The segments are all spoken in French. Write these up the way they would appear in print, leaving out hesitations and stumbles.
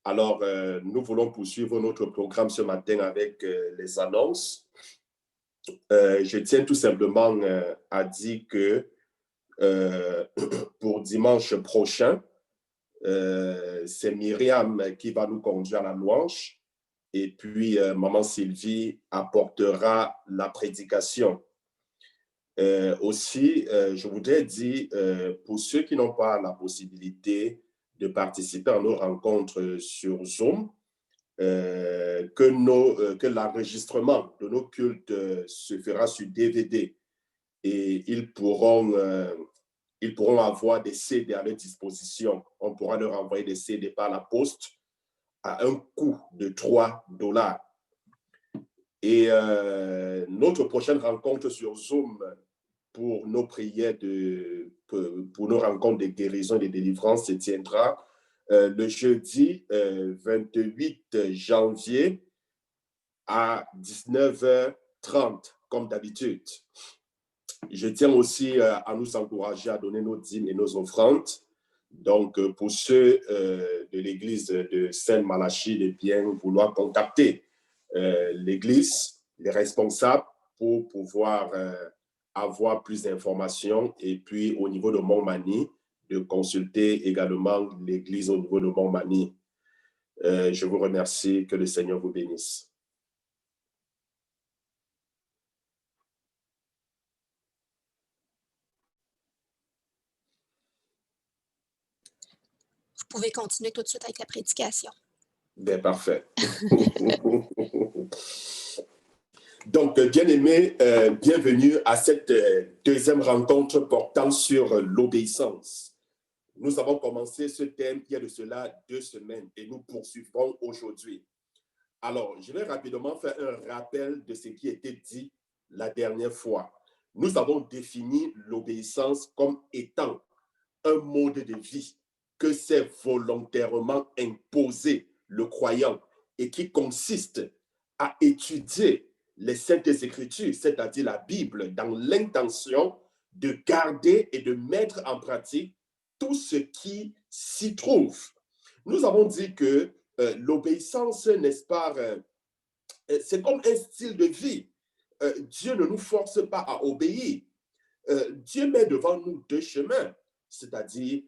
Alors, nous voulons poursuivre notre programme ce matin avec les annonces. Je tiens tout simplement à dire que pour dimanche prochain, c'est Myriam qui va nous conduire à la louange et puis Maman Sylvie apportera la prédication. Aussi, je voudrais dire, pour ceux qui n'ont pas la possibilité de participer à nos rencontres sur Zoom, que l'enregistrement de nos cultes se fera sur DVD et ils pourront avoir des CD à leur disposition. On pourra leur envoyer des CD par la poste à un coût de $3. Et notre prochaine rencontre sur Zoom pour nos prières, pour nos rencontres de guérison et de délivrance se tiendra le jeudi 28 janvier à 19h30, comme d'habitude. Je tiens aussi à nous encourager à donner nos dîmes et nos offrandes. Donc, pour ceux de l'église de Saint-Malachie, de bien vouloir contacter l'église, les responsables, pour pouvoir avoir plus d'informations. Et puis, au niveau de Montmagny, de consulter également l'église au niveau de Montmagny. Je vous remercie. Que le Seigneur vous bénisse. Vous pouvez continuer tout de suite avec la prédication. Bien, parfait. Donc, bien-aimés, bienvenue à cette deuxième rencontre portant sur l'obéissance. Nous avons commencé ce thème il y a de cela 2 semaines et nous poursuivrons aujourd'hui. Alors, je vais rapidement faire un rappel de ce qui a été dit la dernière fois. Nous avons défini l'obéissance comme étant un mode de vie que s'est volontairement imposé le croyant et qui consiste à étudier les Saintes Écritures, c'est-à-dire la Bible, dans l'intention de garder et de mettre en pratique tout ce qui s'y trouve. Nous avons dit que l'obéissance, n'est-ce pas, c'est comme un style de vie. Dieu ne nous force pas à obéir. Dieu met devant nous 2 chemins, c'est-à-dire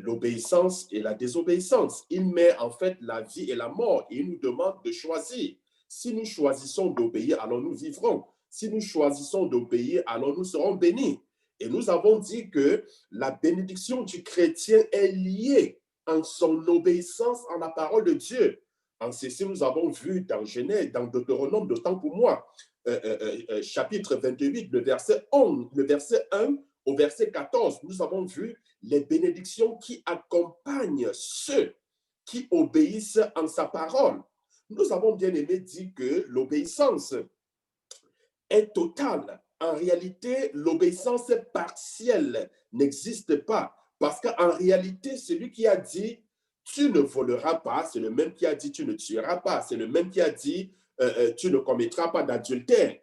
l'obéissance et la désobéissance. Il met en fait la vie et la mort et il nous demande de choisir. Si nous choisissons d'obéir, alors nous vivrons. Si nous choisissons d'obéir, alors nous serons bénis. Et nous avons dit que la bénédiction du chrétien est liée en son obéissance en la parole de Dieu. En ceci, nous avons vu dans Genèse, dans Deutéronome, d'autant pour moi, chapitre 28, le verset 1 au verset 14, nous avons vu les bénédictions qui accompagnent ceux qui obéissent en sa parole. Nous avons bien aimé dire que l'obéissance est totale. En réalité, l'obéissance partielle n'existe pas. Parce qu'en réalité, celui qui a dit « tu ne voleras pas », c'est le même qui a dit « tu ne tueras pas », c'est le même qui a dit « tu ne commettras pas d'adultère ».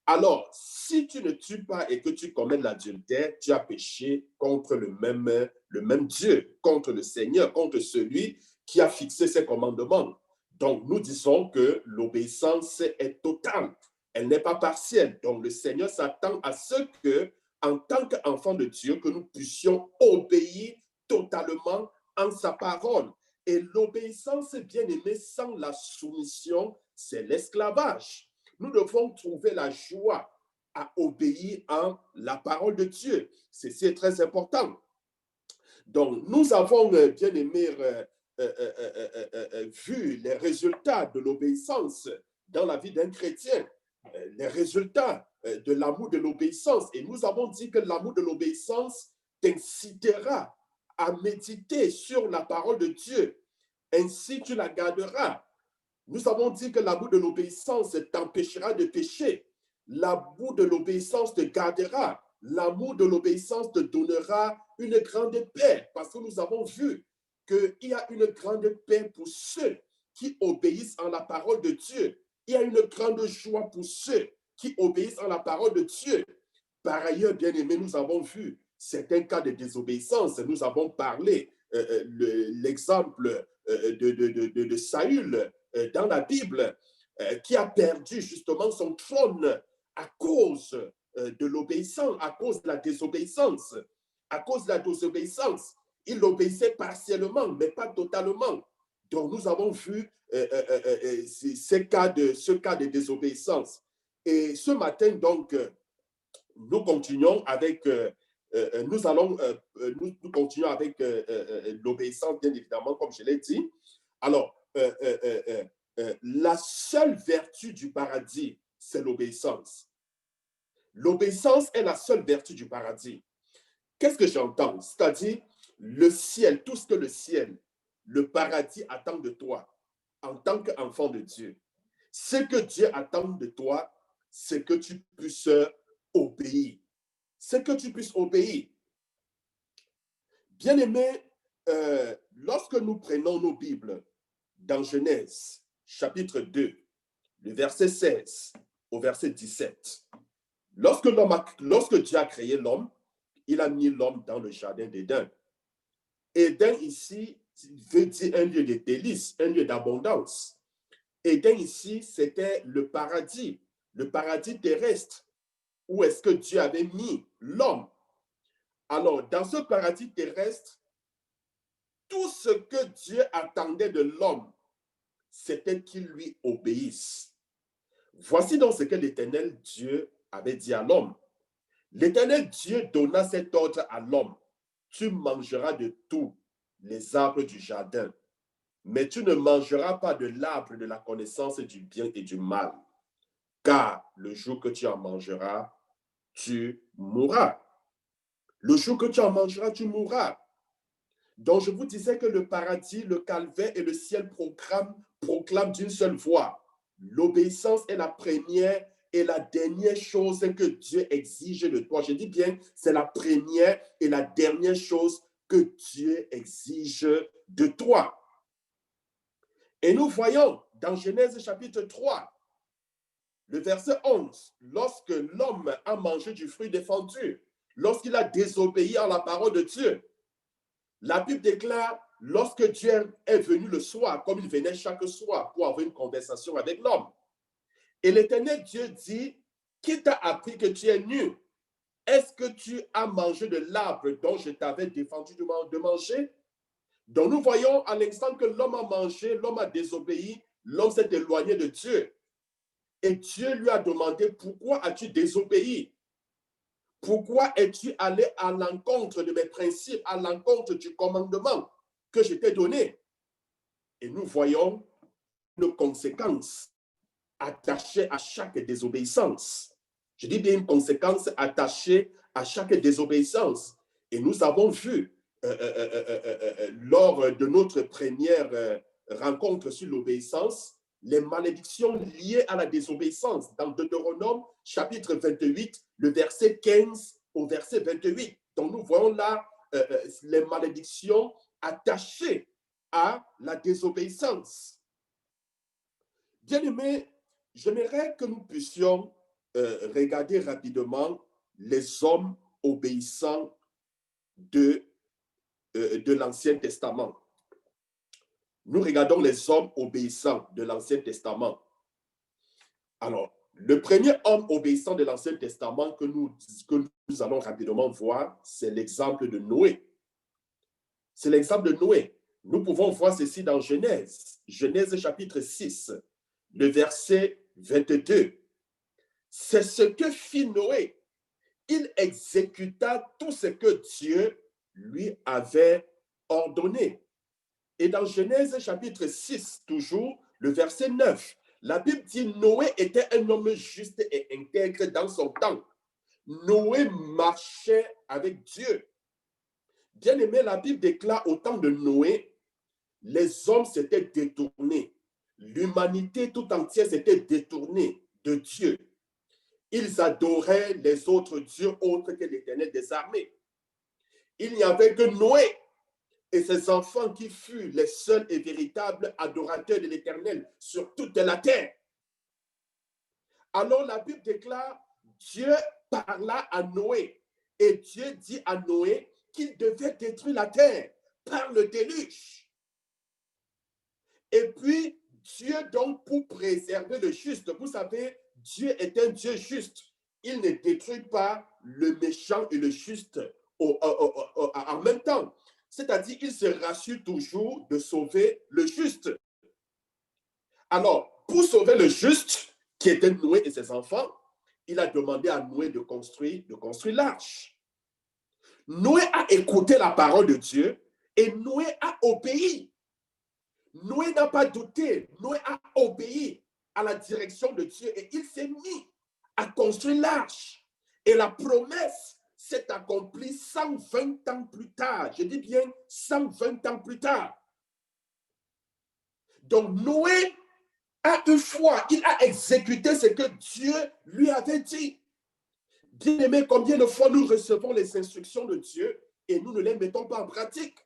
Alors, si tu ne tues pas et que tu commets l'adultère, tu as péché contre le même Dieu, contre le Seigneur, contre celui qui a fixé ses commandements. Donc, nous disons que l'obéissance est totale. Elle n'est pas partielle. Donc, le Seigneur s'attend à ce que, en tant qu'enfant de Dieu, que nous puissions obéir totalement en sa parole. Et l'obéissance, bien aimé, sans la soumission, c'est l'esclavage. Nous devons trouver la joie à obéir en la parole de Dieu. Ceci est très important. Donc, nous avons, bien aimé, vu les résultats de l'obéissance dans la vie d'un chrétien, les résultats de l'amour de l'obéissance. Et nous avons dit que l'amour de l'obéissance t'incitera à méditer sur la parole de Dieu. Ainsi, tu la garderas. Nous avons dit que l'amour de l'obéissance t'empêchera de pécher. L'amour de l'obéissance te gardera. L'amour de l'obéissance te donnera une grande paix. Parce que nous avons vu qu'il y a une grande paix pour ceux qui obéissent en la parole de Dieu. Il y a une grande joie pour ceux qui obéissent en la parole de Dieu. Par ailleurs, bien aimé, nous avons vu certains cas de désobéissance. Nous avons parlé l'exemple de Saül dans la Bible, qui a perdu justement son trône à cause de l'obéissance, à cause de la désobéissance. À cause de la désobéissance, il obéissait partiellement, mais pas totalement. Donc, nous avons vu ce cas de désobéissance. Et ce matin, donc, nous continuons avec, nous continuons avec l'obéissance, bien évidemment, comme je l'ai dit. Alors, la seule vertu du paradis, c'est l'obéissance. L'obéissance est la seule vertu du paradis. Qu'est-ce que j'entends? C'est-à-dire, le ciel, tout ce que le ciel, le paradis attend de toi en tant qu'enfant de Dieu. Ce que Dieu attend de toi, c'est que tu puisses obéir. C'est que tu puisses obéir. Bien-aimés, lorsque nous prenons nos Bibles dans Genèse, chapitre 2, le verset 16 au verset 17, lorsque Dieu a créé l'homme, il a mis l'homme dans le jardin d'Éden. Éden ici veut dire un lieu de délice, un lieu d'abondance. Éden ici, c'était le paradis terrestre, où est-ce que Dieu avait mis l'homme. Alors, dans ce paradis terrestre, tout ce que Dieu attendait de l'homme, c'était qu'il lui obéisse. Voici donc ce que l'Éternel Dieu avait dit à l'homme. L'Éternel Dieu donna cet ordre à l'homme. Tu mangeras de tous les arbres du jardin, mais tu ne mangeras pas de l'arbre de la connaissance du bien et du mal, car le jour que tu en mangeras, tu mourras. Le jour que tu en mangeras, tu mourras. Donc, je vous disais que le paradis, le calvaire et le ciel proclament d'une seule voix. L'obéissance est la première et la dernière chose que Dieu exige de toi. Je dis bien, c'est la première et la dernière chose que Dieu exige de toi. Et nous voyons dans Genèse chapitre 3, le verset 11, lorsque l'homme a mangé du fruit défendu, lorsqu'il a désobéi à la parole de Dieu, la Bible déclare, lorsque Dieu est venu le soir, comme il venait chaque soir pour avoir une conversation avec l'homme, et l'Éternel Dieu dit, qui t'a appris que tu es nu? Est-ce que tu as mangé de l'arbre dont je t'avais défendu de manger? Donc nous voyons à l'instant que l'homme a mangé, l'homme a désobéi, l'homme s'est éloigné de Dieu. Et Dieu lui a demandé, pourquoi as-tu désobéi? Pourquoi es-tu allé à l'encontre de mes principes, à l'encontre du commandement que je t'ai donné? Et nous voyons une conséquence attachée à chaque désobéissance. Je dis bien une conséquence attachée à chaque désobéissance. Et nous avons vu lors de notre première rencontre sur l'obéissance, les malédictions liées à la désobéissance dans Deutéronome chapitre 28, le verset 15 au verset 28. Donc nous voyons là les malédictions attachées à la désobéissance. Bien-aimés, j'aimerais que nous puissions regarder rapidement les hommes obéissants de l'Ancien Testament. Nous regardons les hommes obéissants de l'Ancien Testament. Alors, le premier homme obéissant de l'Ancien Testament que nous allons rapidement voir, c'est l'exemple de Noé. C'est l'exemple de Noé. Nous pouvons voir ceci dans Genèse chapitre 6, le verset 22. C'est ce que fit Noé. Il exécuta tout ce que Dieu lui avait ordonné. Et dans Genèse chapitre 6, toujours, le verset 9, la Bible dit Noé était un homme juste et intègre dans son temps. Noé marchait avec Dieu. Bien aimé, la Bible déclare au temps de Noé, les hommes s'étaient détournés. L'humanité tout entière s'était détournée de Dieu. Ils adoraient les autres dieux autres que l'Éternel des armées. Il n'y avait que Noé et ses enfants qui furent les seuls et véritables adorateurs de l'Éternel sur toute la terre. Alors la Bible déclare, Dieu parla à Noé et Dieu dit à Noé qu'il devait détruire la terre par le déluge. Et puis, Dieu, donc, pour préserver le juste, vous savez, Dieu est un Dieu juste. Il ne détruit pas le méchant et le juste en même temps. C'est-à-dire, il se rassure toujours de sauver le juste. Alors, pour sauver le juste, qui était Noé et ses enfants, il a demandé à Noé de construire l'arche. Noé a écouté la parole de Dieu et Noé a obéi. Noé n'a pas douté. Noé a obéi à la direction de Dieu et il s'est mis à construire l'arche. Et la promesse s'est accomplie 120 ans plus tard. Je dis bien 120 ans plus tard. Donc Noé a eu foi. Il a exécuté ce que Dieu lui avait dit. Bien-aimés, combien de fois nous recevons les instructions de Dieu et nous ne les mettons pas en pratique?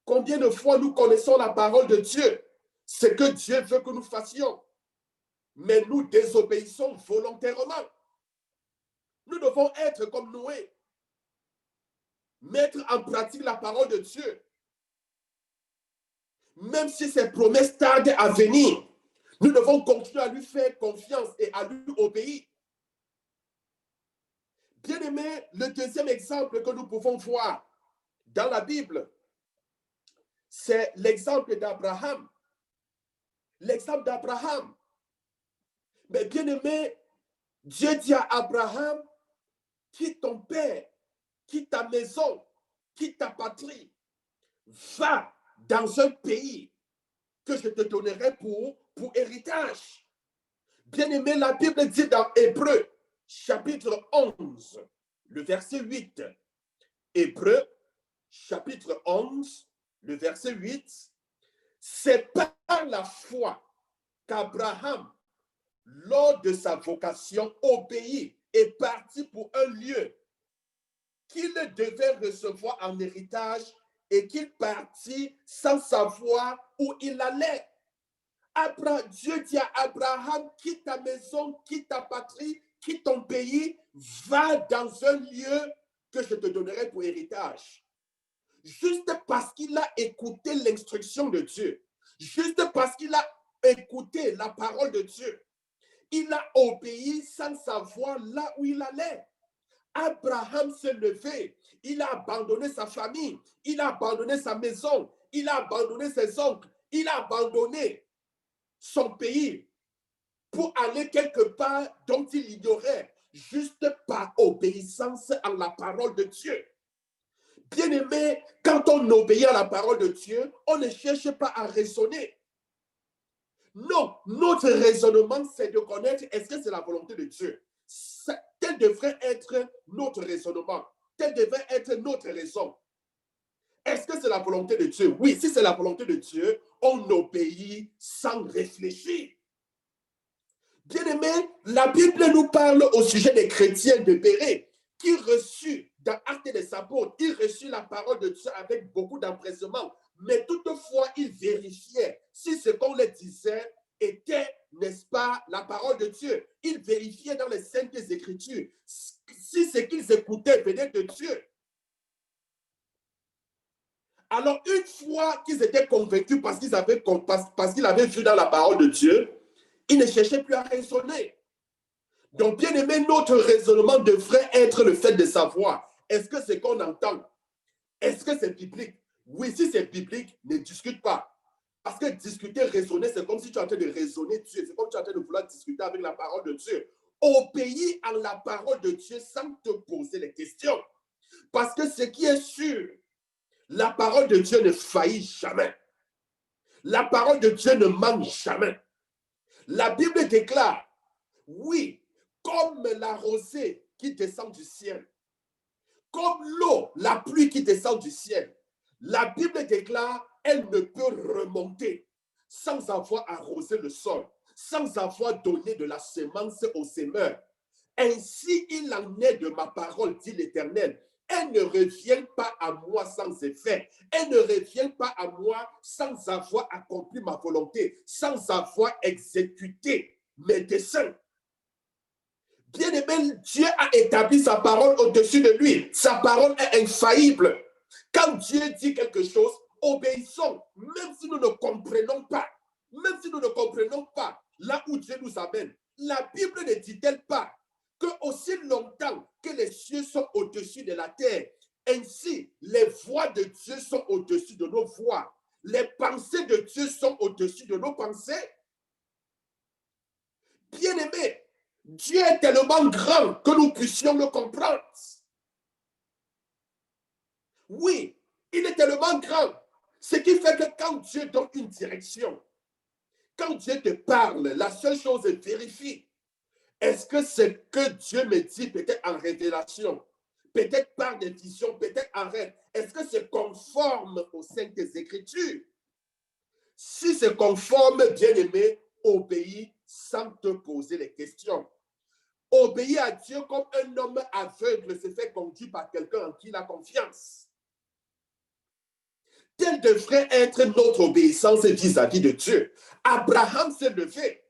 Combien de fois nous connaissons la parole de Dieu, ce que Dieu veut que nous fassions, mais nous désobéissons volontairement. Nous devons être comme Noé, mettre en pratique la parole de Dieu. Même si ses promesses tardent à venir, nous devons continuer à lui faire confiance et à lui obéir. Bien-aimés, le deuxième exemple que nous pouvons voir dans la Bible, c'est l'exemple d'Abraham. L'exemple d'Abraham. Mais bien-aimé, Dieu dit à Abraham, quitte ton père, quitte ta maison, quitte ta patrie, va dans un pays que je te donnerai pour héritage. Bien-aimé, la Bible dit dans Hébreux, chapitre 11, le verset 8. Hébreux, chapitre 11, le verset 8. C'est par la foi qu'Abraham, lors de sa vocation, obéit et partit pour un lieu qu'il devait recevoir en héritage et qu'il partit sans savoir où il allait. Dieu dit à Abraham, quitte ta maison, quitte ta patrie, quitte ton pays, va dans un lieu que je te donnerai pour héritage. Juste parce qu'il a écouté l'instruction de Dieu, juste parce qu'il a écouté la parole de Dieu, il a obéi sans savoir là où il allait. Abraham s'est levé, il a abandonné sa famille, il a abandonné sa maison, il a abandonné ses oncles, il a abandonné son pays pour aller quelque part dont il ignorait, juste par obéissance à la parole de Dieu. Bien-aimé, quand on obéit à la parole de Dieu, on ne cherche pas à raisonner. Non, notre raisonnement, c'est de connaître est-ce que c'est la volonté de Dieu. Tel devrait être notre raisonnement. Telle devrait être notre raison. Est-ce que c'est la volonté de Dieu? Oui, si c'est la volonté de Dieu, on obéit sans réfléchir. Bien-aimé, la Bible nous parle au sujet des chrétiens de Bérée qui reçut dans Actes des Apôtres, ils reçut la parole de Dieu avec beaucoup d'empressement. Mais toutefois, ils vérifiaient si ce qu'on leur disait était, n'est-ce pas, la parole de Dieu. Ils vérifiaient dans les Saintes Écritures si ce qu'ils écoutaient venait de Dieu. Alors, une fois qu'ils étaient convaincus parce qu'ils avaient vu dans la parole de Dieu, ils ne cherchaient plus à raisonner. Donc, bien aimé, notre raisonnement devrait être le fait de savoir, est-ce que ce qu'on entend, est-ce que c'est biblique? Oui, si c'est biblique, ne discute pas. Parce que discuter, raisonner, c'est comme si tu es en train de raisonner Dieu. C'est comme si tu es en train de vouloir discuter avec la parole de Dieu. Obéis à la parole de Dieu sans te poser les questions. Parce que ce qui est sûr, la parole de Dieu ne faillit jamais. La parole de Dieu ne manque jamais. La Bible déclare, oui, comme la rosée qui descend du ciel, comme l'eau, la pluie qui descend du ciel, la Bible déclare, elle ne peut remonter sans avoir arrosé le sol, sans avoir donné de la semence au semeur. Ainsi, il en est de ma parole, dit l'Éternel. Elle ne revient pas à moi sans effet. Elle ne revient pas à moi sans avoir accompli ma volonté, sans avoir exécuté mes desseins. Bien-aimé, Dieu a établi sa parole au-dessus de lui. Sa parole est infaillible. Quand Dieu dit quelque chose, obéissons, même si nous ne comprenons pas, là où Dieu nous amène. La Bible ne dit-elle pas que aussi longtemps que les cieux sont au-dessus de la terre, ainsi les voies de Dieu sont au-dessus de nos voies, les pensées de Dieu sont au-dessus de nos pensées? Bien-aimés, Dieu est tellement grand que nous puissions le comprendre. Oui, il est tellement grand. Ce qui fait que quand Dieu donne une direction, quand Dieu te parle, la seule chose est vérifie. Est-ce que ce que Dieu me dit, peut-être en révélation, peut-être par des visions, peut-être en rêve, est-ce que c'est conforme aux Saintes Écritures? Si c'est conforme, bien-aimé, obéis sans te poser les questions. Obéis à Dieu comme un homme aveugle se fait conduire par quelqu'un en qui il a confiance. Telle devrait être notre obéissance vis-à-vis de Dieu. Abraham s'est levé.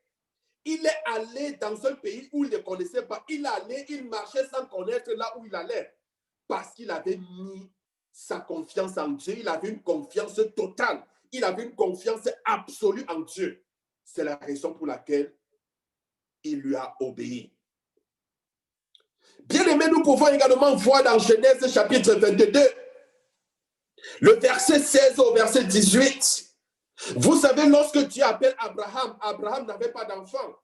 Il est allé dans un pays où il ne connaissait pas. Il allait, il marchait sans connaître là où il allait. Parce qu'il avait mis sa confiance en Dieu. Il avait une confiance totale. Il avait une confiance absolue en Dieu. C'est la raison pour laquelle il lui a obéi. Bien aimé, nous pouvons également voir dans Genèse chapitre 22, le verset 16 au verset 18. Vous savez, lorsque Dieu appelle Abraham, Abraham n'avait pas d'enfant.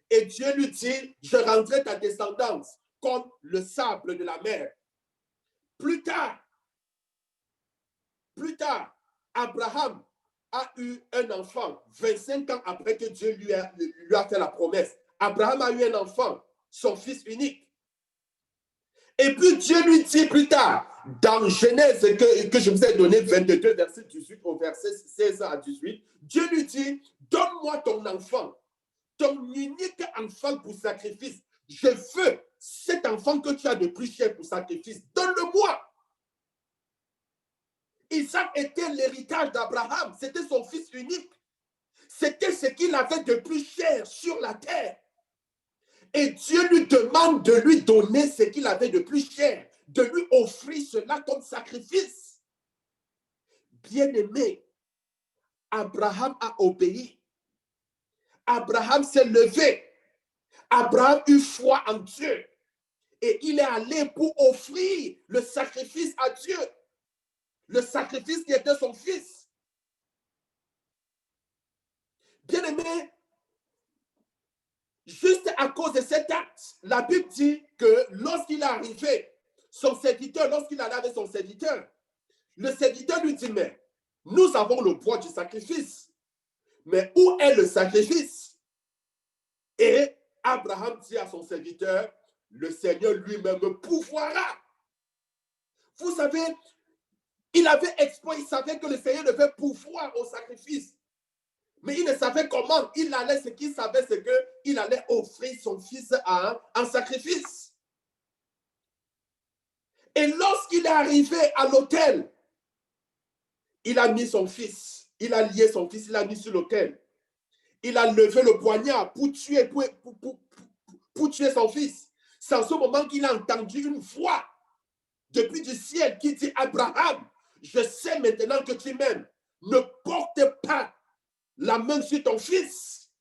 Et Dieu lui dit, je rendrai ta descendance comme le sable de la mer. Plus tard, Abraham a eu un enfant 25 ans après que Dieu lui a fait la promesse. Abraham a eu un enfant, son fils unique. Et puis Dieu lui dit plus tard, dans Genèse que je vous ai donné, 22, verset 18 au verset 16 à 18, Dieu lui dit, donne-moi ton enfant, ton unique enfant pour sacrifice. Je veux cet enfant que tu as de plus cher pour sacrifice. Donne-le-moi. Isaac était l'héritage d'Abraham. C'était son fils unique. C'était ce qu'il avait de plus cher sur la terre. Et Dieu lui demande de lui donner ce qu'il avait de plus cher, de lui offrir cela comme sacrifice. Bien-aimé, Abraham a obéi. Abraham s'est levé. Abraham eut foi en Dieu. Et il est allé pour offrir le sacrifice à Dieu. Le sacrifice qui était son fils. Bien-aimé, juste à cause de cet acte, la Bible dit que lorsqu'il est arrivé, son serviteur, lorsqu'il allait avec son serviteur, le serviteur lui dit, mais nous avons le bois du sacrifice. Mais où est le sacrifice? Et Abraham dit à son serviteur, le Seigneur lui-même pourvoira. Vous savez, il savait que le Seigneur devait pourvoir au sacrifice. Mais il ne savait comment. Ce qu'il savait, c'est qu'il allait offrir son fils en sacrifice. Et lorsqu'il est arrivé à l'autel, il a mis son fils. Il a lié son fils, il l'a mis sur l'autel. Il a levé le poignard pour tuer son fils. C'est en ce moment qu'il a entendu une voix depuis du ciel qui dit, Abraham, je sais maintenant que tu m'aimes. Ne porte pas la main sur ton fils.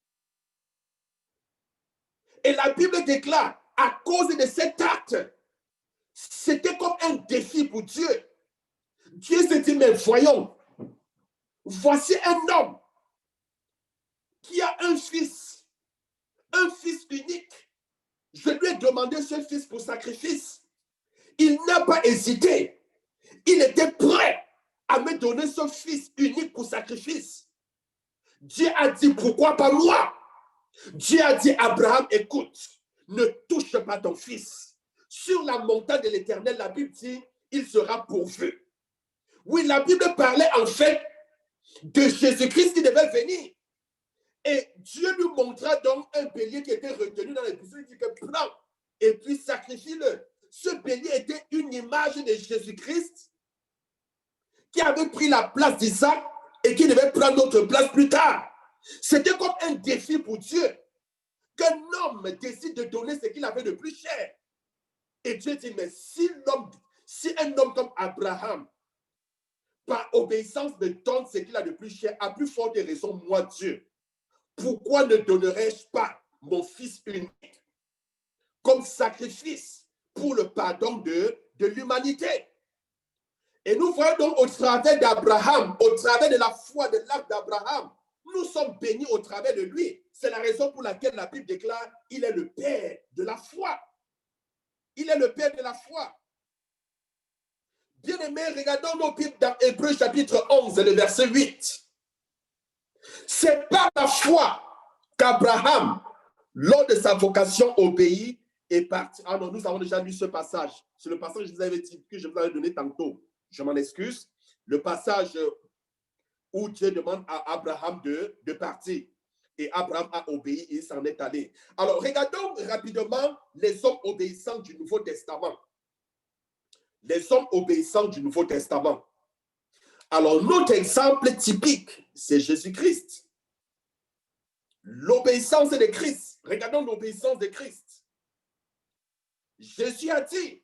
Et la Bible déclare, à cause de cet acte, c'était comme un défi pour Dieu. Dieu s'est dit, mais voyons, voici un homme qui a un fils unique. Je lui ai demandé ce fils pour sacrifice. Il n'a pas hésité. Il était prêt à me donner ce fils unique pour sacrifice. Dieu a dit, pourquoi pas moi? Dieu a dit, Abraham, écoute, ne touche pas ton fils. Sur la montagne de l'Éternel, la Bible dit, il sera pourvu. Oui, la Bible parlait en fait de Jésus-Christ qui devait venir. Et Dieu lui montra donc un bélier qui était retenu dans les buissons. Il dit que prends et puis sacrifie-le. Ce bélier était une image de Jésus-Christ qui avait pris la place d'Isaac et qui devait prendre notre place plus tard. C'était comme un défi pour Dieu qu'un homme décide de donner ce qu'il avait de plus cher. Et Dieu dit, mais si un homme comme Abraham par obéissance me donne ce qu'il a de plus cher, à plus forte raison, moi, Dieu, pourquoi ne donnerais-je pas mon Fils unique comme sacrifice pour le pardon de l'humanité? Et nous voyons donc au travers d'Abraham, au travers de la foi, de l'acte d'Abraham, nous sommes bénis au travers de lui. C'est la raison pour laquelle la Bible déclare il est le Père de la foi. Il est le Père de la foi. Bien-aimés, regardons nos Bibles dans Hébreux chapitre 11, le verset 8. C'est par la foi qu'Abraham, lors de sa vocation, obéit et partit. Ah non, nous avons déjà lu ce passage. C'est le passage que je vous avais donné tantôt. Je m'en excuse. Le passage où Dieu demande à Abraham de partir. Et Abraham a obéi et il s'en est allé. Alors, regardons rapidement les hommes obéissants du Nouveau Testament. Les hommes obéissants du Nouveau Testament. Alors, notre exemple typique, c'est Jésus-Christ. L'obéissance de Christ. Regardons l'obéissance de Christ. Jésus a dit,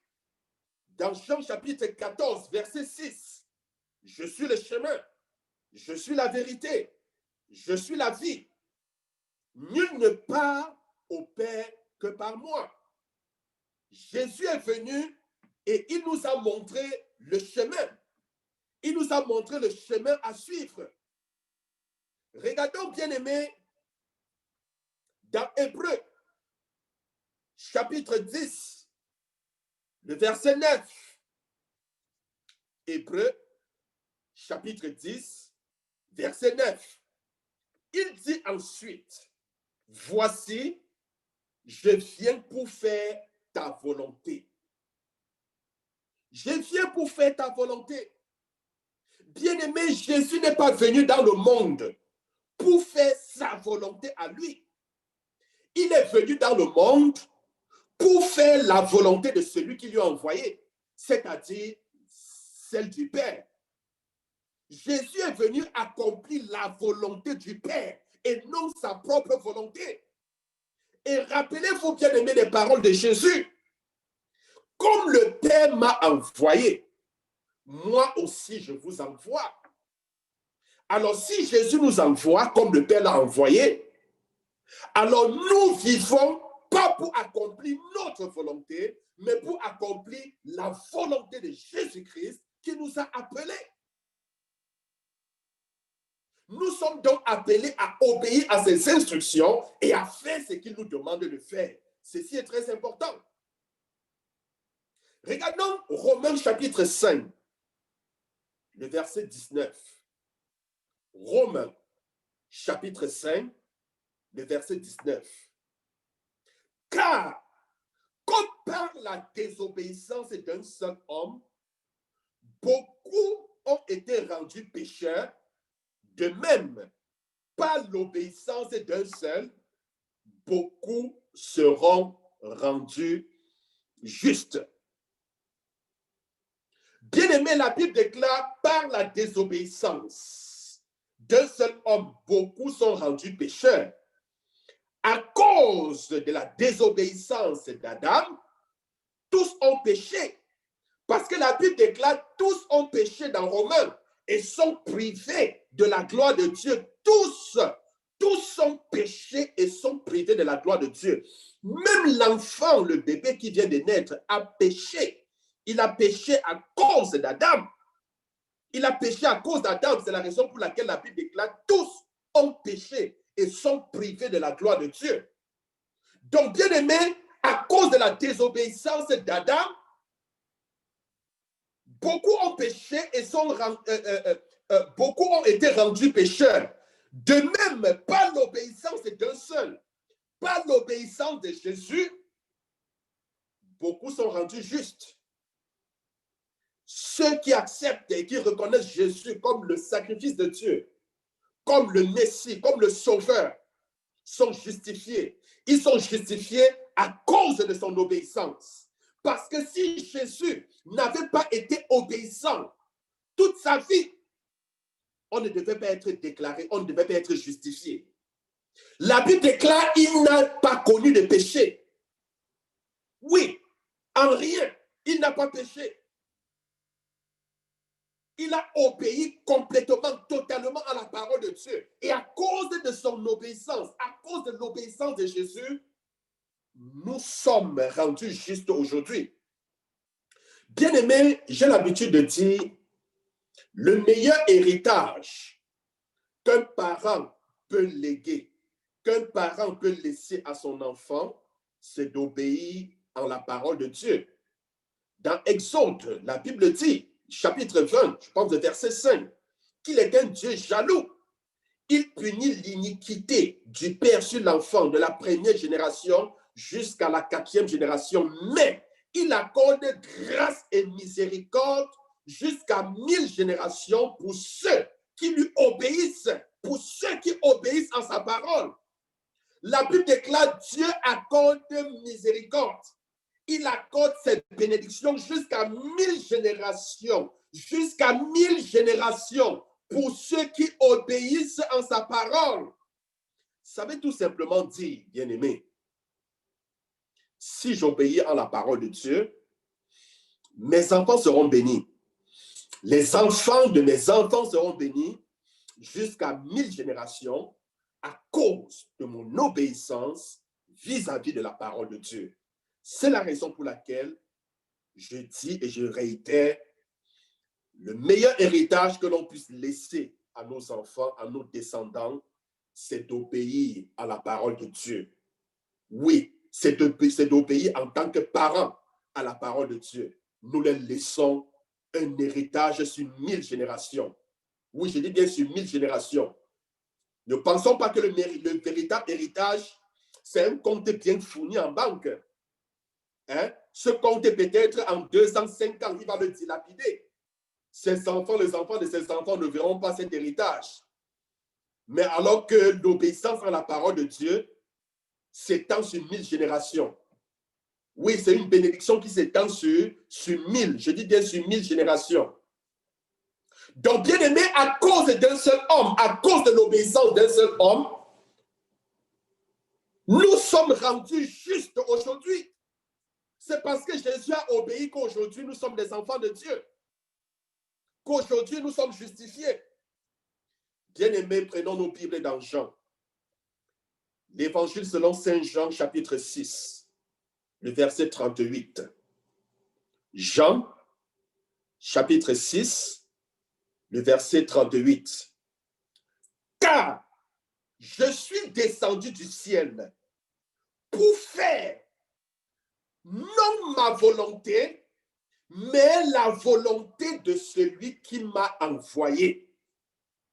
dans Jean chapitre 14, verset 6, « Je suis le chemin, je suis la vérité, je suis la vie. Nul ne part au Père que par moi. » Jésus est venu et il nous a montré le chemin. Il nous a montré le chemin à suivre. Regardons, bien-aimés, dans Hébreux, chapitre 10, le verset 9. Hébreux, chapitre 10, verset 9. Il dit ensuite, « Voici, je viens pour faire ta volonté. » Je viens pour faire ta volonté. Bien-aimé, Jésus n'est pas venu dans le monde pour faire sa volonté à lui. Il est venu dans le monde pour faire la volonté de celui qui lui a envoyé, c'est-à-dire celle du Père. Jésus est venu accomplir la volonté du Père et non sa propre volonté. Et rappelez-vous, bien-aimés, les paroles de Jésus. Comme le Père m'a envoyé, moi aussi je vous envoie. Alors si Jésus nous envoie comme le Père l'a envoyé, alors nous vivons pas pour accomplir notre volonté, mais pour accomplir la volonté de Jésus-Christ qui nous a appelés. Nous sommes donc appelés à obéir à ses instructions et à faire ce qu'il nous demande de faire. Ceci est très important. Regardons Romains chapitre 5, le verset 19. Romains chapitre 5, le verset 19. Car, comme par la désobéissance d'un seul homme, beaucoup ont été rendus pécheurs, de même, par l'obéissance d'un seul, beaucoup seront rendus justes. Bien-aimé, la Bible déclare par la désobéissance d'un seul homme, beaucoup sont rendus pécheurs. À cause de la désobéissance d'Adam, tous ont péché. Parce que la Bible déclare tous ont péché dans Romains et sont privés de la gloire de Dieu. Tous sont péchés et sont privés de la gloire de Dieu. Même l'enfant, le bébé qui vient de naître, a péché. Il a péché à cause d'Adam. Il a péché à cause d'Adam. C'est la raison pour laquelle la Bible déclare tous ont péché et sont privés de la gloire de Dieu. Donc, bien aimé, à cause de la désobéissance d'Adam, beaucoup ont péché et beaucoup ont été rendus pécheurs. De même, par l'obéissance d'un seul, par l'obéissance de Jésus, beaucoup sont rendus justes. Ceux qui acceptent et qui reconnaissent Jésus comme le sacrifice de Dieu, comme le Messie, comme le Sauveur, sont justifiés. Ils sont justifiés à cause de son obéissance. Parce que si Jésus n'avait pas été obéissant toute sa vie, on ne devait pas être déclaré, on ne devait pas être justifié. La Bible déclare qu'il n'a pas connu de péché. Oui, en rien, il n'a pas péché. Il a obéi complètement, totalement à la parole de Dieu. Et à cause de son obéissance, à cause de l'obéissance de Jésus, nous sommes rendus justes aujourd'hui. Bien-aimé, j'ai l'habitude de dire, le meilleur héritage qu'un parent peut léguer, qu'un parent peut laisser à son enfant, c'est d'obéir en la parole de Dieu. Dans Exode, la Bible dit, chapitre 20, je pense de verset 5, qu'il est un Dieu jaloux. Il punit l'iniquité du père sur l'enfant de la première génération jusqu'à la 4e génération, mais il accorde grâce et miséricorde jusqu'à 1000 générations pour ceux qui lui obéissent, pour ceux qui obéissent en sa parole. La Bible déclare Dieu accorde miséricorde. Il accorde cette bénédiction jusqu'à 1000 générations, jusqu'à 1000 générations pour ceux qui obéissent en sa parole. Ça veut tout simplement dire, bien-aimé, si j'obéis en la parole de Dieu, mes enfants seront bénis. Les enfants de mes enfants seront bénis jusqu'à 1000 générations à cause de mon obéissance vis-à-vis de la parole de Dieu. C'est la raison pour laquelle je dis et je réitère, le meilleur héritage que l'on puisse laisser à nos enfants, à nos descendants, c'est d'obéir à la parole de Dieu. Oui, c'est d'obéir en tant que parents à la parole de Dieu. Nous leur laissons un héritage sur 1000 générations. Oui, je dis bien sur 1000 générations. Ne pensons pas que le véritable héritage, c'est un compte bien fourni en banque. Hein? Ce compte peut-être en 2 ans, 5 ans, il va le dilapider. Ses enfants, les enfants de ses enfants ne verront pas cet héritage. Mais alors que l'obéissance à la parole de Dieu s'étend sur 1000 générations. Oui, c'est une bénédiction qui s'étend sur 1000, je dis bien sur 1000 générations. Donc, bien aimé, à cause d'un seul homme, à cause de l'obéissance d'un seul homme, nous sommes rendus justes aujourd'hui. C'est parce que Jésus a obéi qu'aujourd'hui nous sommes des enfants de Dieu. Qu'aujourd'hui nous sommes justifiés. Bien-aimés, prenons nos Bibles dans Jean. L'évangile selon Saint Jean, chapitre 6, le verset 38. Jean, chapitre 6, le verset 38. Car je suis descendu du ciel pour faire non ma volonté, mais la volonté de celui qui m'a envoyé.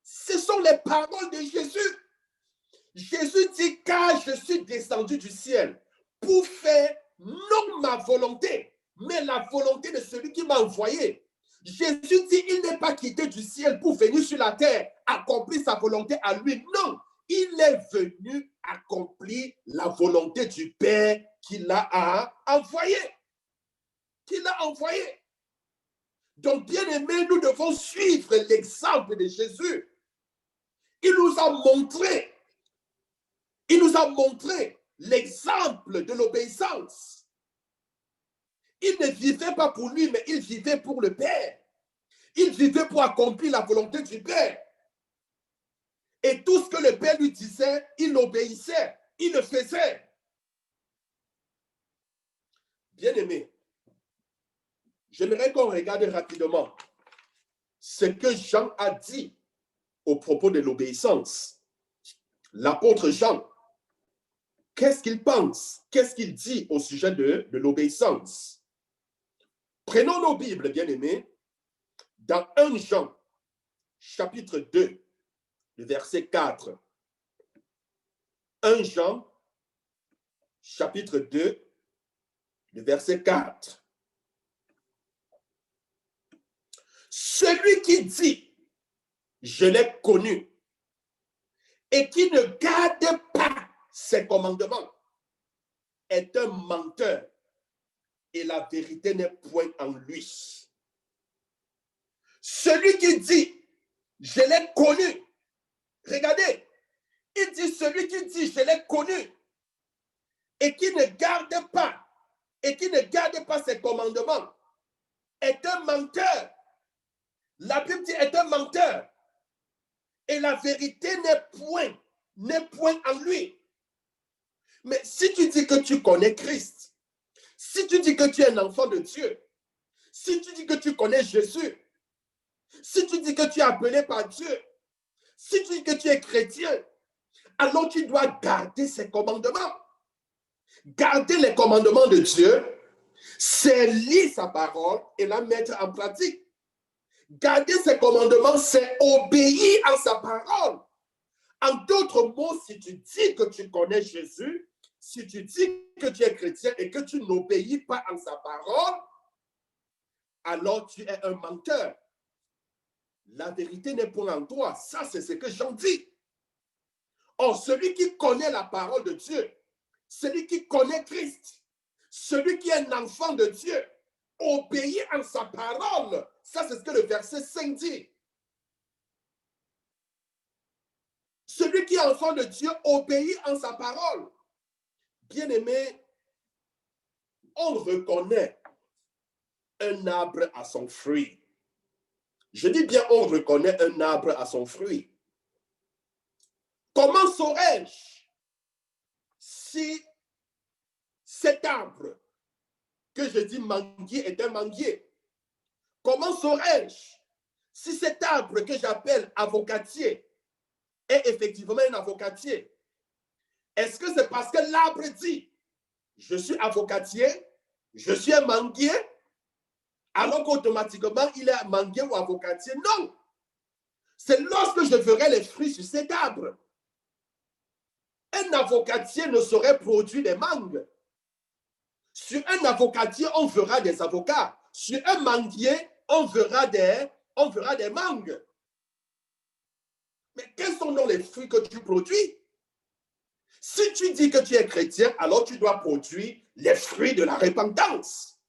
Ce sont les paroles de Jésus. Jésus dit, car je suis descendu du ciel pour faire non ma volonté, mais la volonté de celui qui m'a envoyé. Jésus dit, il n'est pas quitté du ciel pour venir sur la terre, accomplir sa volonté à lui. Non, il est venu accomplir la volonté du Père qui l'a envoyé. Donc, bien aimé, nous devons suivre l'exemple de Jésus. Il nous a montré l'exemple de l'obéissance. Il ne vivait pas pour lui, mais il vivait pour le Père. Il vivait pour accomplir la volonté du Père. Et tout ce que le Père lui disait, il obéissait, il le faisait. Bien-aimé, j'aimerais qu'on regarde rapidement ce que Jean a dit au propos de l'obéissance. L'apôtre Jean, qu'est-ce qu'il pense? Qu'est-ce qu'il dit au sujet de l'obéissance? Prenons nos Bibles, bien-aimés, dans 1 Jean, chapitre 2, le verset 4. 1 Jean, chapitre 2, le verset 4. Celui qui dit, je l'ai connu, et qui ne garde pas ses commandements, est un menteur, et la vérité n'est point en lui. Celui qui dit, je l'ai connu, regardez, il dit, celui qui dit, je l'ai connu, et qui ne garde pas ses commandements, est un menteur. La Bible dit est un menteur. Et la vérité n'est point en lui. Mais si tu dis que tu connais Christ, si tu dis que tu es un enfant de Dieu, si tu dis que tu connais Jésus, si tu dis que tu es appelé par Dieu, si tu dis que tu es chrétien, alors tu dois garder ses commandements. Garder les commandements de Dieu, c'est lire sa parole et la mettre en pratique. Garder ses commandements, c'est obéir à sa parole. En d'autres mots, si tu dis que tu connais Jésus, si tu dis que tu es chrétien et que tu n'obéis pas à sa parole, alors tu es un menteur. La vérité n'est pas en toi. Ça, c'est ce que Jean dit. Or, celui qui connaît la parole de Dieu, celui qui connaît Christ, celui qui est un enfant de Dieu, obéit à sa parole. Ça, c'est ce que le verset 5 dit. Celui qui est enfant de Dieu obéit à sa parole. Bien-aimé, on reconnaît un arbre à son fruit. Je dis bien, on reconnaît un arbre à son fruit. Comment saurais-je si cet arbre que je dis manguier est un manguier? Comment saurais-je si cet arbre que j'appelle avocatier est effectivement un avocatier? Est-ce que c'est parce que l'arbre dit je suis avocatier, je suis un manguier, alors qu'automatiquement il est manguier ou avocatier? Non. C'est lorsque je verrai les fruits sur cet arbre. Un avocatier ne saurait produire des mangues. Sur un avocatier, on verra des avocats. Sur un manguier, on verra des mangues. Mais quels sont donc les fruits que tu produis? Si tu dis que tu es chrétien, alors tu dois produire les fruits de la repentance.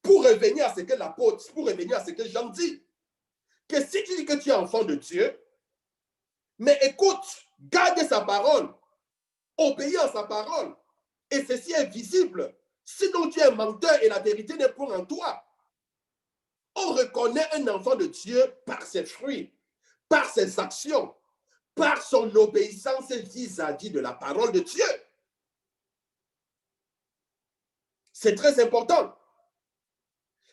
Pour revenir à ce que l'apôtre, pour revenir à ce que Jean dit, que si tu dis que tu es enfant de Dieu, mais écoute, garde sa parole, obéis à sa parole, et ceci est visible. Sinon tu es menteur et la vérité n'est point en toi. On reconnaît un enfant de Dieu par ses fruits, par ses actions, par son obéissance vis-à-vis de la parole de Dieu. C'est très important.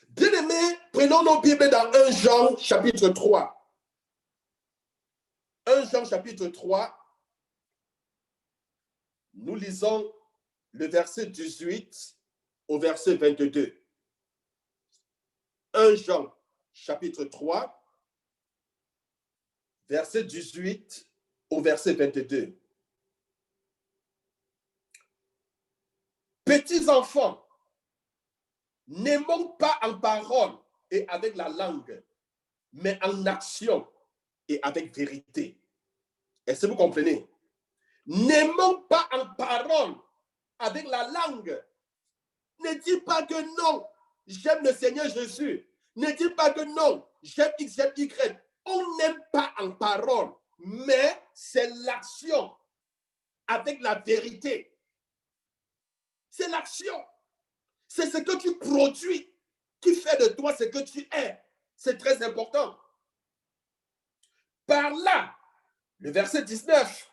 Bien-aimés, prenons nos Bibles dans 1 Jean chapitre 3. 1 Jean chapitre 3, nous lisons le verset 18 au verset 22. 1 Jean chapitre 3, verset 18 au verset 22. Petits enfants, n'aimons pas en parole et avec la langue, mais en action et avec vérité. Est-ce que vous comprenez? N'aimons pas en parole avec la langue. Ne dis pas que non, j'aime le Seigneur Jésus. Ne dis pas que non, j'aime X, j'aime Y. On n'aime pas en parole, mais c'est l'action avec la vérité. C'est l'action. C'est ce que tu produis qui fait de toi ce que tu es. C'est très important. Par là, le verset 19,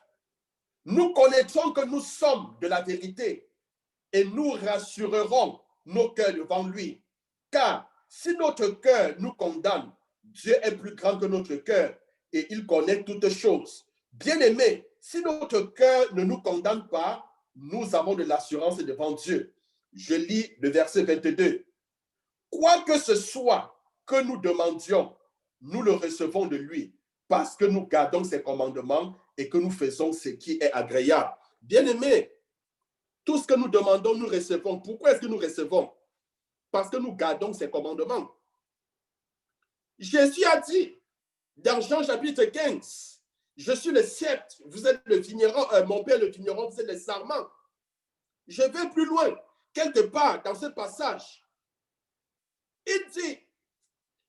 nous connaîtrons que nous sommes de la vérité et nous rassurerons nos cœurs devant lui. Car si notre cœur nous condamne, Dieu est plus grand que notre cœur et il connaît toutes choses. Bien-aimés, si notre cœur ne nous condamne pas, nous avons de l'assurance devant Dieu. Je lis le verset 22. Quoi que ce soit que nous demandions, nous le recevons de lui, parce que nous gardons ses commandements et que nous faisons ce qui est agréable. Bien-aimés, tout ce que nous demandons, nous recevons. Pourquoi est-ce que nous recevons? Parce que nous gardons ses commandements. Jésus a dit, dans Jean chapitre 15, je suis le cep, vous êtes le vigneron, mon père le vigneron, vous êtes les sarments. Je vais plus loin, quelque part dans ce passage. Il dit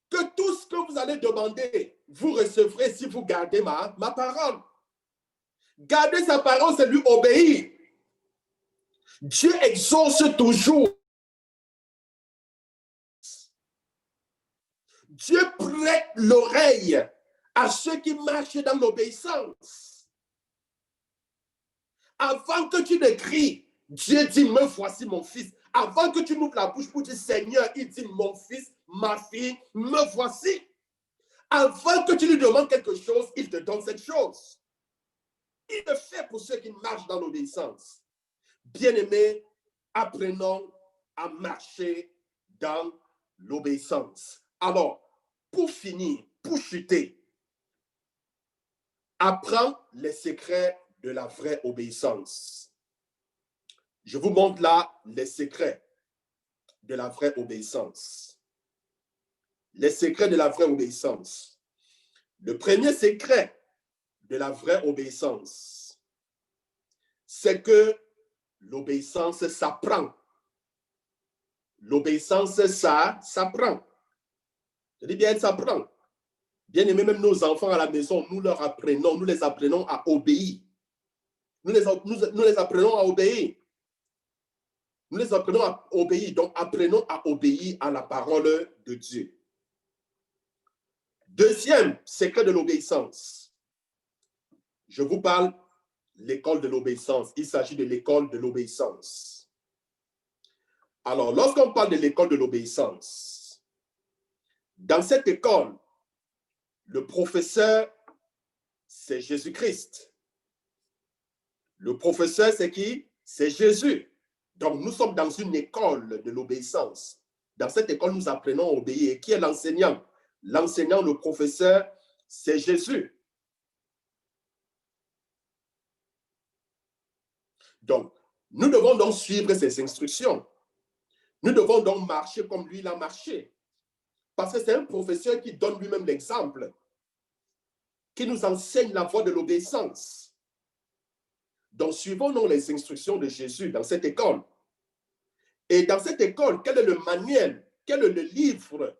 que tout ce que vous allez demander, vous recevrez si vous gardez ma parole. Garder sa parole, c'est lui obéir. Dieu exauce toujours. Dieu prête l'oreille à ceux qui marchent dans l'obéissance. Avant que tu ne cries, Dieu dit, me voici mon fils. Avant que tu n'ouvres la bouche pour dire Seigneur, il dit, mon fils, ma fille, me voici. Avant que tu lui demandes quelque chose, il te donne cette chose. Il le fait pour ceux qui marchent dans l'obéissance. Bien-aimés, apprenons à marcher dans l'obéissance. Alors, pour finir, pour chuter, apprends les secrets de la vraie obéissance. Je vous montre là les secrets de la vraie obéissance. Les secrets de la vraie obéissance. Le premier secret de la vraie obéissance, c'est que l'obéissance s'apprend. L'obéissance, ça s'apprend. Je dis bien, ça s'apprend. Bien aimé, même nos enfants à la maison, nous les apprenons à obéir. Nous les apprenons à obéir. Nous les apprenons à obéir. Donc, apprenons à obéir à la parole de Dieu. Deuxième secret de l'obéissance. Je vous parle de l'école de l'obéissance. Il s'agit de l'école de l'obéissance. Alors, lorsqu'on parle de l'école de l'obéissance, dans cette école, le professeur, c'est Jésus-Christ. Le professeur, c'est qui? C'est Jésus. Donc, nous sommes dans une école de l'obéissance. Dans cette école, nous apprenons à obéir. Et qui est l'enseignant? L'enseignant, le professeur, c'est Jésus. Donc, nous devons donc suivre ses instructions. Nous devons donc marcher comme lui, il a marché. Parce que c'est un professeur qui donne lui-même l'exemple, qui nous enseigne la voie de l'obéissance. Donc, suivons donc les instructions de Jésus dans cette école. Et dans cette école, quel est le manuel, quel est le livre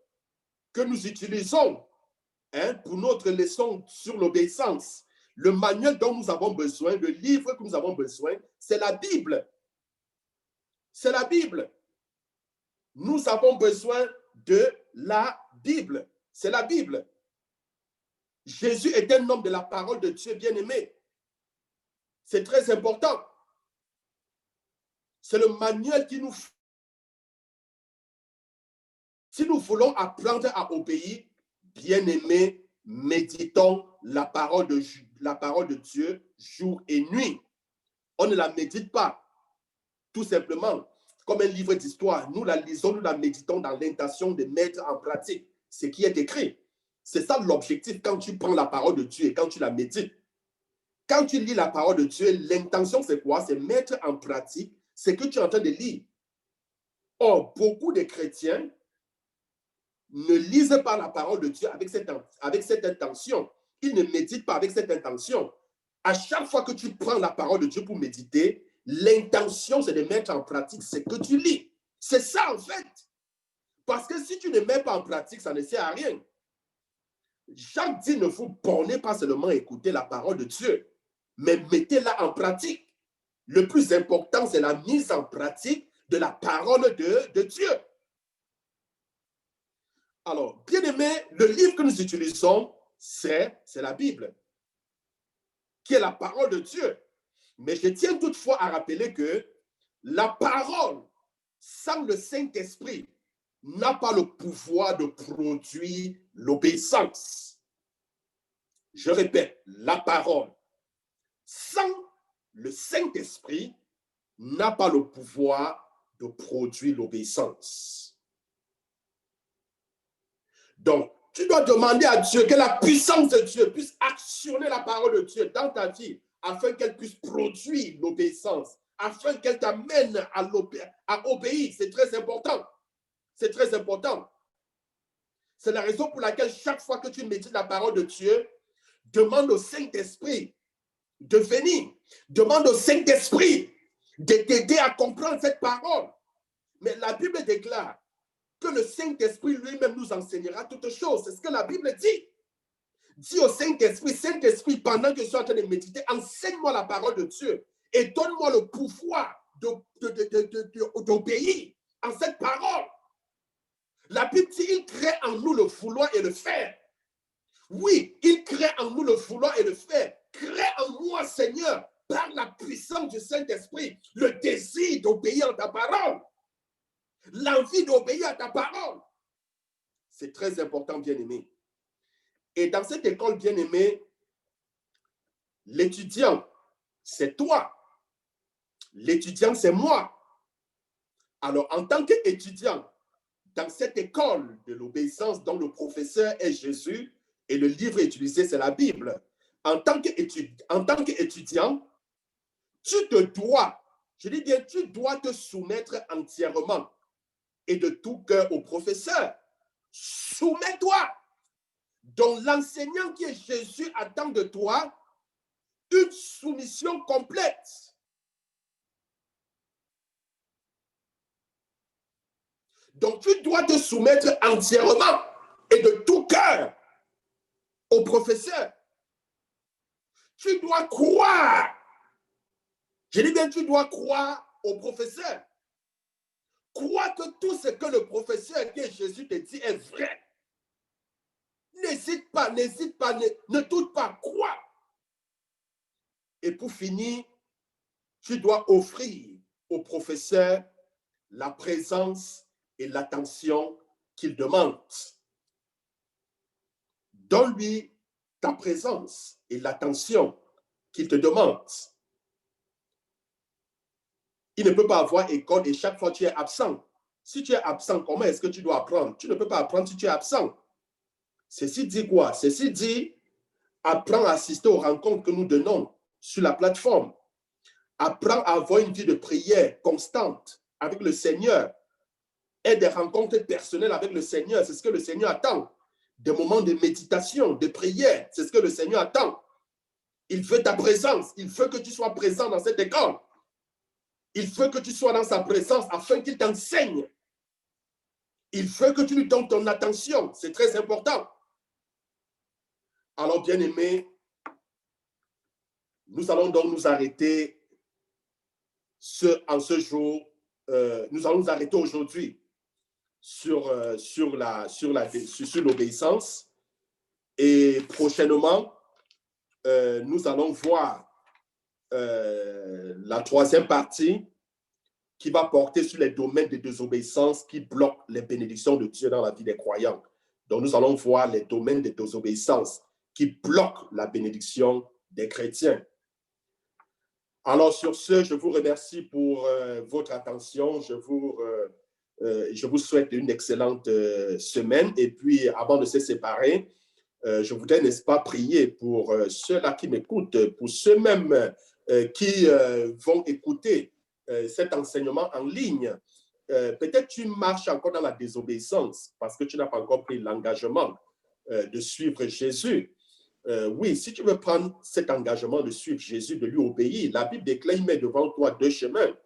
que nous utilisons pour notre leçon sur l'obéissance? Le manuel dont nous avons besoin, le livre que nous avons besoin, c'est la Bible. C'est la Bible. Nous avons besoin de la Bible. C'est la Bible. Jésus est un homme de la parole de Dieu bien-aimé. C'est très important. C'est le manuel qui nous... Si nous voulons apprendre à obéir, bien-aimé, méditons la parole de Dieu jour et nuit. On ne la médite pas, tout simplement, comme un livre d'histoire. Nous la lisons, nous la méditons dans l'intention de mettre en pratique ce qui est écrit. C'est ça l'objectif quand tu prends la parole de Dieu et quand tu la médites. Quand tu lis la parole de Dieu, l'intention c'est quoi? C'est mettre en pratique ce que tu es en train de lire. Or, beaucoup de chrétiens ne lisent pas la parole de Dieu avec cette intention. Ils ne méditent pas avec cette intention. À chaque fois que tu prends la parole de Dieu pour méditer, l'intention, c'est de mettre en pratique ce que tu lis. C'est ça, en fait. Parce que si tu ne mets pas en pratique, ça ne sert à rien. Jacques dit, ne vous bornez pas seulement à écouter la parole de Dieu, mais mettez-la en pratique. Le plus important, c'est la mise en pratique de la parole de Dieu. Alors, bien aimé, le livre que nous utilisons, c'est la Bible, qui est la parole de Dieu. Mais je tiens toutefois à rappeler que la parole, sans le Saint-Esprit, n'a pas le pouvoir de produire l'obéissance. Je répète, la parole, sans le Saint-Esprit, n'a pas le pouvoir de produire l'obéissance. Donc, tu dois demander à Dieu que la puissance de Dieu puisse actionner la parole de Dieu dans ta vie afin qu'elle puisse produire l'obéissance, afin qu'elle t'amène à obéir. C'est très important. C'est très important. C'est la raison pour laquelle chaque fois que tu médites la parole de Dieu, demande au Saint-Esprit de venir. Demande au Saint-Esprit de t'aider à comprendre cette parole. Mais la Bible déclare que le Saint-Esprit lui-même nous enseignera toutes choses. C'est ce que la Bible dit. Dis au Saint-Esprit, Saint-Esprit, pendant que je suis en train de méditer, enseigne-moi la parole de Dieu et donne-moi le pouvoir d'obéir à cette parole. La Bible dit, il crée en nous le vouloir et le faire. Oui, il crée en nous le vouloir et le faire. Crée en moi, Seigneur, par la puissance du Saint-Esprit, le désir d'obéir à ta parole. L'envie d'obéir à ta parole. C'est très important, bien-aimé. Et dans cette école, bien-aimé, l'étudiant, c'est toi. L'étudiant, c'est moi. Alors, en tant qu'étudiant, dans cette école de l'obéissance dont le professeur est Jésus et le livre utilisé, c'est la Bible, en tant qu'étudiant, tu te dois, je dis bien, tu dois te soumettre entièrement et de tout cœur au professeur. Soumets-toi. Donc, l'enseignant qui est Jésus attend de toi une soumission complète. Donc, tu dois te soumettre entièrement et de tout cœur au professeur. Tu dois croire. Je dis bien, tu dois croire au professeur. Crois que tout ce que le professeur qui est Jésus te dit est vrai. N'hésite pas, ne doute pas, crois. Et pour finir, tu dois offrir au professeur la présence et l'attention qu'il demande. Donne-lui ta présence et l'attention qu'il te demande. Il ne peut pas avoir école et chaque fois tu es absent. Si tu es absent, comment est-ce que tu dois apprendre? Tu ne peux pas apprendre si tu es absent. Ceci dit quoi? Ceci dit, apprends à assister aux rencontres que nous donnons sur la plateforme. Apprends à avoir une vie de prière constante avec le Seigneur et des rencontres personnelles avec le Seigneur. C'est ce que le Seigneur attend. Des moments de méditation, de prière, c'est ce que le Seigneur attend. Il veut ta présence. Il veut que tu sois présent dans cette école. Il veut que tu sois dans sa présence afin qu'il t'enseigne. Il veut que tu lui donnes ton attention. C'est très important. Alors, bien-aimés, nous allons donc nous arrêter en ce jour. Nous allons nous arrêter aujourd'hui sur l'obéissance. Et prochainement, nous allons voir la troisième partie qui va porter sur les domaines de désobéissance qui bloquent les bénédictions de Dieu dans la vie des croyants. Donc, nous allons voir les domaines de désobéissance qui bloquent la bénédiction des chrétiens. Alors, sur ce, je vous remercie pour votre attention. Je vous souhaite une excellente semaine. Et puis, avant de se séparer, je voudrais, n'est-ce pas, prier pour ceux-là qui m'écoutent, pour ceux-mêmes qui vont écouter cet enseignement en ligne. Peut-être tu marches encore dans la désobéissance parce que tu n'as pas encore pris l'engagement de suivre Jésus. Oui, si tu veux prendre cet engagement de suivre Jésus, de lui obéir, la Bible déclare, il met devant toi deux chemins,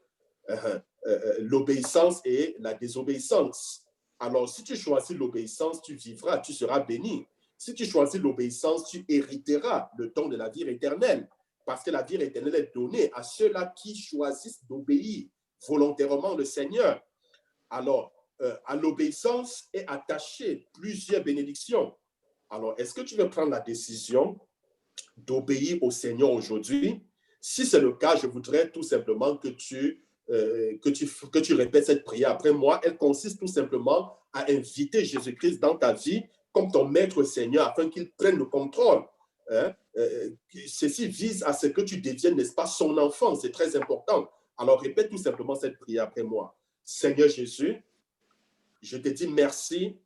l'obéissance et la désobéissance. Alors, si tu choisis l'obéissance, tu vivras, tu seras béni. Si tu choisis l'obéissance, tu hériteras le don de la vie éternelle. Parce que la vie éternelle est donnée à ceux-là qui choisissent d'obéir volontairement le Seigneur. Alors, à l'obéissance est attachée plusieurs bénédictions. Alors, est-ce que tu veux prendre la décision d'obéir au Seigneur aujourd'hui? Si c'est le cas, je voudrais tout simplement que tu répètes cette prière après moi. Elle consiste tout simplement à inviter Jésus-Christ dans ta vie comme ton maître Seigneur afin qu'il prenne le contrôle. Ceci vise à ce que tu deviennes, n'est-ce pas, son enfant. C'est très important. Alors, répète tout simplement cette prière après moi. Seigneur Jésus, je te dis merci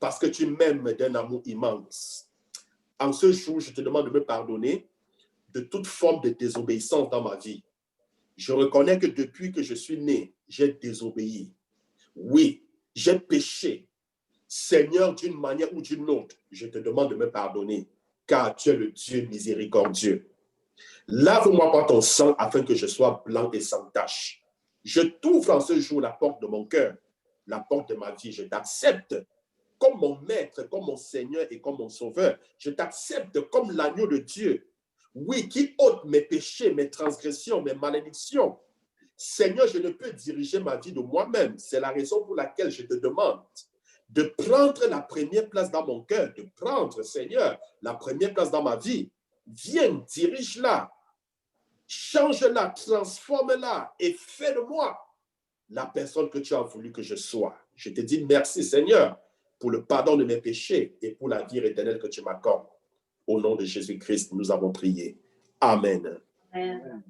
parce que tu m'aimes d'un amour immense. En ce jour, je te demande de me pardonner de toute forme de désobéissance dans ma vie. Je reconnais que depuis que je suis né, j'ai désobéi. Oui, j'ai péché. Seigneur, d'une manière ou d'une autre, je te demande de me pardonner, car tu es le Dieu miséricordieux. Lave-moi par ton sang afin que je sois blanc et sans tache. Je t'ouvre en ce jour la porte de mon cœur, la porte de ma vie. Je t'accepte comme mon maître, comme mon Seigneur et comme mon sauveur. Je t'accepte comme l'agneau de Dieu. Oui, qui ôte mes péchés, mes transgressions, mes malédictions. Seigneur, je ne peux diriger ma vie de moi-même. C'est la raison pour laquelle je te demande de prendre la première place dans mon cœur, de prendre, Seigneur, la première place dans ma vie. Viens, dirige-la, change-la, transforme-la et fais de moi la personne que tu as voulu que je sois. Je te dis merci, Seigneur, pour le pardon de mes péchés et pour la vie éternelle que tu m'accordes. Au nom de Jésus-Christ, nous avons prié. Amen. Amen.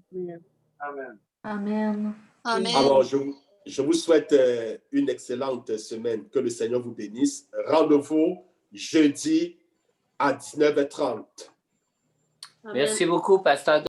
Amen. Amen. Amen. Alors, je vous souhaite une excellente semaine. Que le Seigneur vous bénisse. Rendez-vous jeudi à 19h30. Merci beaucoup, Pasteur.